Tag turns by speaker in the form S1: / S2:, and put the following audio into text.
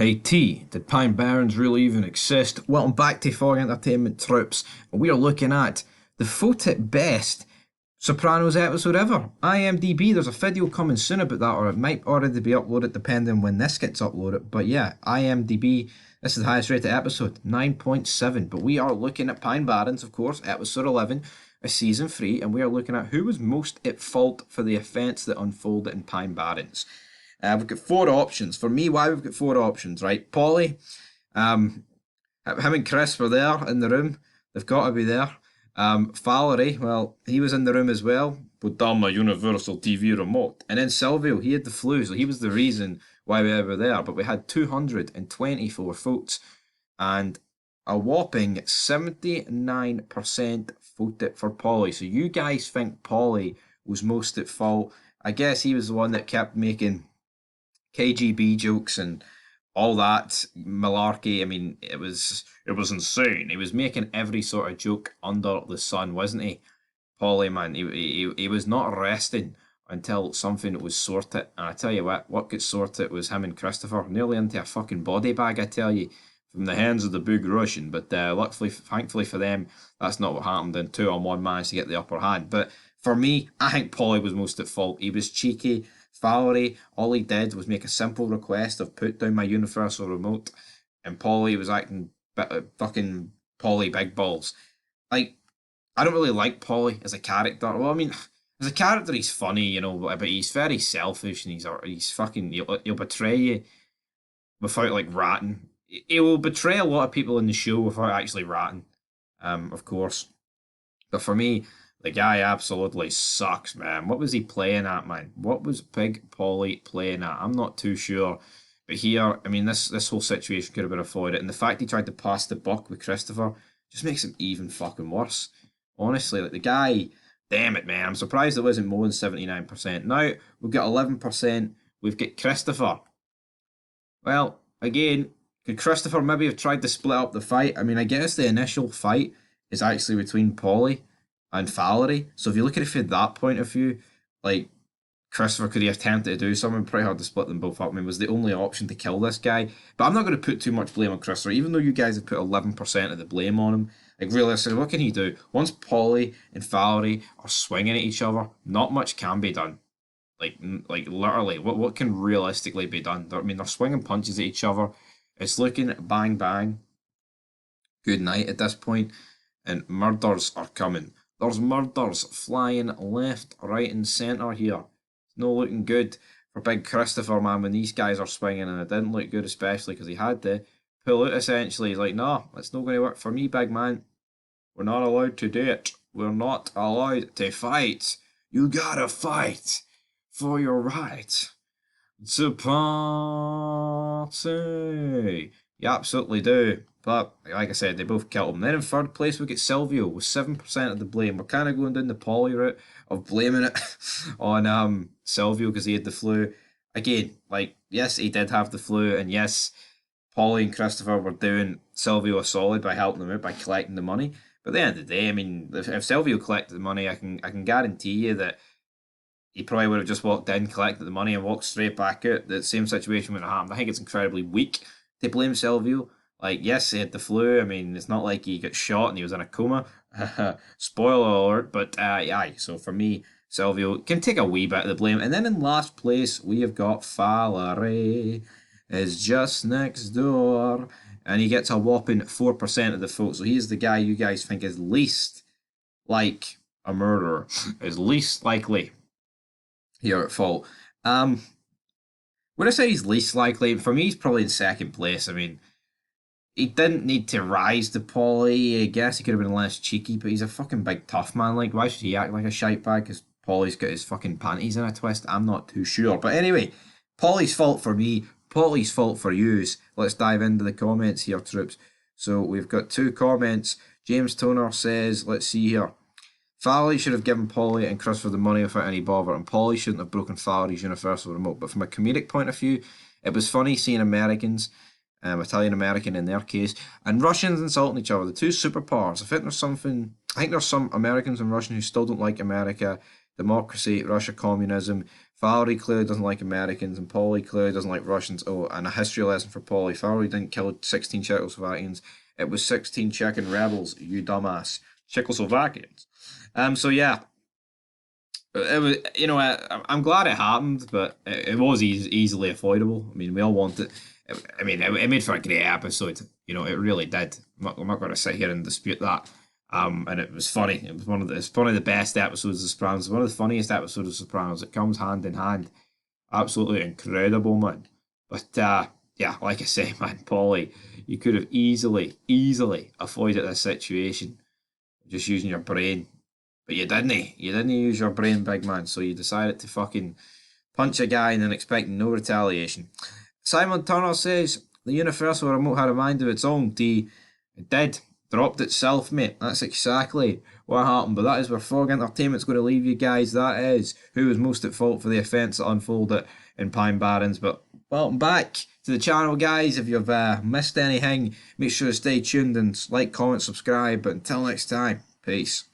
S1: Hey T, did Pine Barrens really even exist? Welcome back to Fog Entertainment Troops. We are looking at the voted best Sopranos episode ever. IMDb, there's a video coming soon about that, or it might already be uploaded depending when this gets uploaded. But yeah, IMDb, this is the highest rated episode, 9.7. But we are looking at Pine Barrens, of course, episode 11 of season 3, and we are looking at who was most at fault for the events that unfolded in Pine Barrens. We've got four options. For me, why we've got four options, right? Polly, him and Chris were there in the room. They've got to be there. Valerie, well, he was in the room as well. Put down my Universal TV remote. And then Silvio, he had the flu, so he was the reason why we were there. But we had 224 votes, and a whopping 79% voted for Polly. So you guys think Polly was most at fault. I guess he was the one that kept making KGB jokes and all that malarkey. I mean, it was insane. He was making every sort of joke under the sun, wasn't he? Paulie, man, he was not resting until something was sorted. And I tell you what got sorted was him and Christopher nearly into a fucking body bag. I tell you, from the hands of the big Russian. But luckily, thankfully for them, that's not what happened. And 2-on-1 managed to get the upper hand. But for me, I think Paulie was most at fault. He was cheeky. Valerie, all he did was make a simple request of put down my universal remote, and Polly was acting fucking Polly big balls. Like, I don't really like Polly as a character. Well, I mean, as a character, he's funny, but he's very selfish, and he's fucking he'll betray you without like ratting. He will betray a lot of people in the show without actually ratting, of course. But for me, the guy absolutely sucks, man. What was he playing at, man? What was Big Polly playing at? I'm not too sure. But here, I mean, this whole situation could have been avoided. And the fact he tried to pass the buck with Christopher just makes him even fucking worse. Honestly, like the guy, damn it, man. I'm surprised there wasn't more than 79%. Now, we've got 11%. We've got Christopher. Well, again, could Christopher maybe have tried to split up the fight? I mean, I guess the initial fight is actually between Polly and Valerie. So if you look at it from that point of view, like Christopher could he have attempted to do something pretty hard to split them both up. I mean, was the only option to kill this guy. But I'm not going to put too much blame on Christopher, even though you guys have put 11% of the blame on him. Like realistically, what can he do? Once Polly and Valerie are swinging at each other, not much can be done. Like literally, what can realistically be done? I mean, they're swinging punches at each other. It's looking bang bang. Good night at this point, and murders are coming. There's murders flying left, right, and centre here. It's not looking good for Big Christopher, man, when these guys are swinging, and it didn't look good, especially because he had to pull out essentially. He's like, no, it's not going to work for me, big man. We're not allowed to do it. We're not allowed to fight. You gotta fight for your right to party. You absolutely do. But like I said, they both killed him. Then in third place we get Silvio with 7% of the blame. We're kind of going down the Polly route of blaming it on Silvio because he had the flu. Again, like yes, he did have the flu, and yes, Polly and Christopher were doing Silvio a solid by helping him out by collecting the money. But at the end of the day, I mean, if Silvio collected the money, I can guarantee you that he probably would have just walked in, collected the money, and walked straight back out. The same situation would have happened. I think it's incredibly weak to blame Silvio. Like, yes, he had the flu. I mean, it's not like he got shot and he was in a coma. Spoiler alert. But, yeah, so for me, Silvio can take a wee bit of the blame. And then in last place, we have got Valerie is just next door. And he gets a whopping 4% of the vote. So he's the guy you guys think is least like a murderer, is least likely here at fault. Would I say he's least likely? For me, he's probably in second place. I mean, he didn't need to rise to Polly. I guess he could have been less cheeky, but he's a fucking big tough man. Like, why should he act like a shite bag? Because Polly's got his fucking panties in a twist. I'm not too sure. But anyway, Polly's fault for me. Polly's fault for yous. Let's dive into the comments here, troops. So we've got two comments. James Toner says, let's see here. Valerie should have given Polly and Christopher the money without any bother, and Polly shouldn't have broken Valerie's universal remote. But from a comedic point of view, it was funny seeing Americans, Italian American in their case, and Russians insulting each other. The two superpowers. I think there's some Americans and Russians who still don't like America, democracy, Russia, communism. Valerie clearly doesn't like Americans, and Polly clearly doesn't like Russians. Oh, and a history lesson for Polly. Valerie didn't kill 16 Czechoslovakians. It was 16 Chechen rebels, you dumbass. Czechoslovakians. So yeah, it was, I'm glad it happened, but it was easily avoidable. I mean, we all want it. I mean, it made for a great episode. It really did. I'm not going to sit here and dispute that. And it was funny. It was it's one of the best episodes of Sopranos. One of the funniest episodes of Sopranos. It comes hand in hand. Absolutely incredible, man. But yeah, like I say, man, Polly, you could have easily avoided this situation just using your brain. But you didn't. You didn't use your brain, big man. So you decided to fucking punch a guy and then expect no retaliation. Simon Turner says the Universal remote had a mind of its own. It did. Dropped itself, mate. That's exactly what happened. But that is where Fog Entertainment's going to leave you guys. That is who was most at fault for the offence that unfolded in Pine Barrens. But welcome back to the channel, guys. If you've missed anything, make sure to stay tuned and like, comment, subscribe. But until next time, peace.